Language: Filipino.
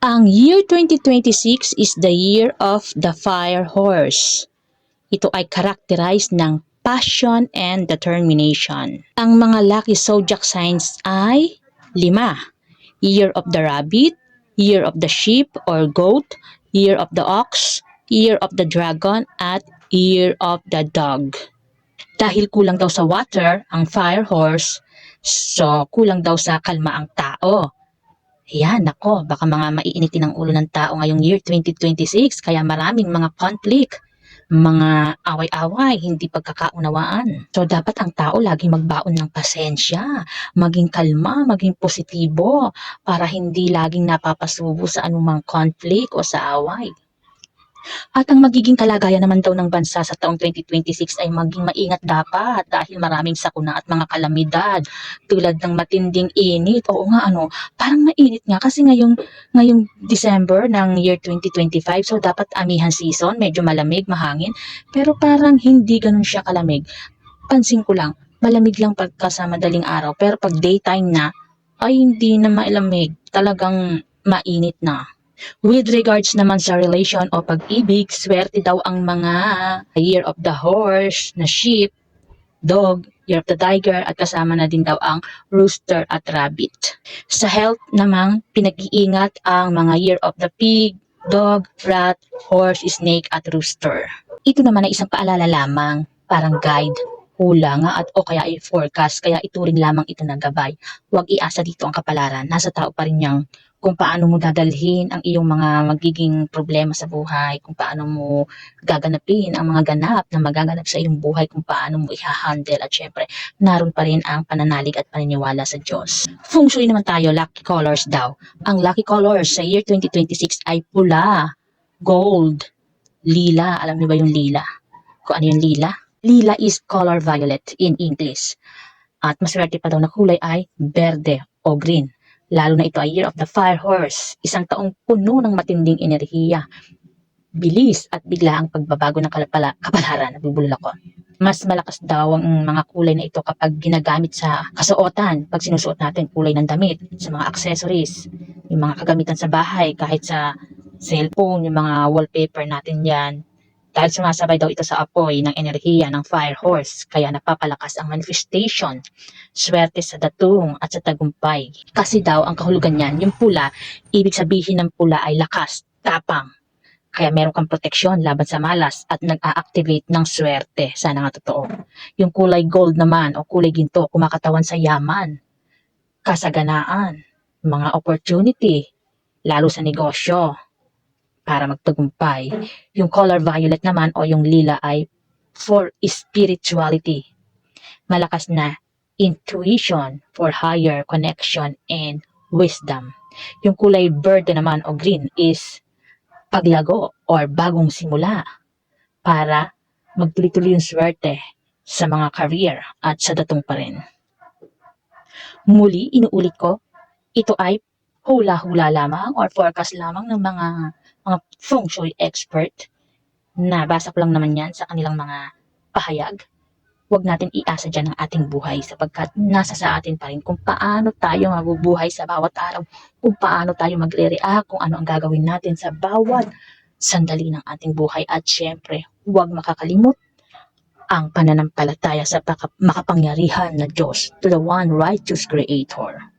Ang year 2026 is the year of the fire horse. Ito ay characterized ng passion and determination. Ang mga lucky zodiac signs ay 5. Year of the rabbit, year of the sheep or goat, year of the ox, year of the dragon, at year of the dog. Dahil kulang daw sa water ang fire horse, so kulang daw sa kalma ang tao. Yan, nako, baka mga maiinitin ang ulo ng tao ngayong year 2026, kaya maraming mga conflict, mga away-away, hindi pagkakaunawaan. So dapat ang tao laging magbaon ng pasensya, maging kalma, maging positibo, para hindi laging napapasubo sa anumang conflict o sa away. At ang magiging kalagayan naman daw ng bansa sa taong 2026 ay maging maingat dapat dahil maraming sakuna at mga kalamidad tulad ng matinding init. Oo nga, parang mainit nga kasi ngayong December ng year 2025, so dapat amihan season, medyo malamig, mahangin, pero parang hindi ganun siya kalamig. Pansin ko lang, malamig lang pagka sa madaling araw, pero pag daytime na ay hindi na malamig, talagang mainit na. With regards naman sa relation o pag-ibig, swerte daw ang mga year of the horse na sheep, dog, year of the tiger, at kasama na din daw ang rooster at rabbit. Sa health namang pinag-iingat ang mga year of the pig, dog, rat, horse, snake, at rooster. Ito naman ay isang paalala lamang, parang guide, hula nga at o kaya ay forecast, kaya ituring lamang ito na gabay. Huwag iasa dito ang kapalaran, nasa tao pa rin yang kung paano mo dadalhin ang iyong mga magiging problema sa buhay, kung paano mo gaganapin ang mga ganap na magaganap sa iyong buhay, kung paano mo i-handle, at syempre, naroon pa rin ang pananalig at paniniwala sa Diyos. Feng Shui naman tayo, lucky colors daw. Ang lucky colors sa year 2026 ay pula, gold, lila. Alam niyo ba yung lila? Kung ano yung lila? Lila is color violet in English. At maswerte pa daw na kulay ay berde o green. Lalo na ito ay year of the fire horse, isang taong puno ng matinding enerhiya, bilis at bigla ang pagbabago ng kapalaran. Nabubulol ako. Mas malakas daw ang mga kulay na ito kapag ginagamit sa kasuotan, pag sinusuot natin kulay ng damit, sa mga accessories, yung mga kagamitan sa bahay, kahit sa cellphone, yung mga wallpaper natin yan. Dahil sumasabay daw ito sa apoy ng enerhiya ng fire horse, kaya napapalakas ang manifestation, swerte sa datung at sa tagumpay. Kasi daw ang kahulugan niyan, yung pula, ibig sabihin ng pula ay lakas, tapang. Kaya meron kang proteksyon laban sa malas at nag-a-activate ng swerte. Sana nga totoo. Yung kulay gold naman o kulay ginto, kumakatawan sa yaman, kasaganaan, mga opportunity, lalo sa negosyo, para magtagumpay. Yung color violet naman o yung lila ay for spirituality. Malakas na intuition for higher connection and wisdom. Yung kulay verde naman o green is paglago or bagong simula para magtuloy-tuloy yung swerte sa mga career at sa datong pa rin. Muli, inuulit ko, ito ay hula-hula lamang or forecast lamang ng mga Feng Shui expert, na basa ko lang naman yan sa kanilang mga pahayag. Huwag natin iasa dyan ang ating buhay sapagkat nasa sa atin pa rin kung paano tayo mabubuhay sa bawat araw, kung paano tayo magre-react, kung ano ang gagawin natin sa bawat sandali ng ating buhay. At syempre, huwag makakalimot ang pananampalataya sa makapangyarihan na Diyos, to the one righteous Creator.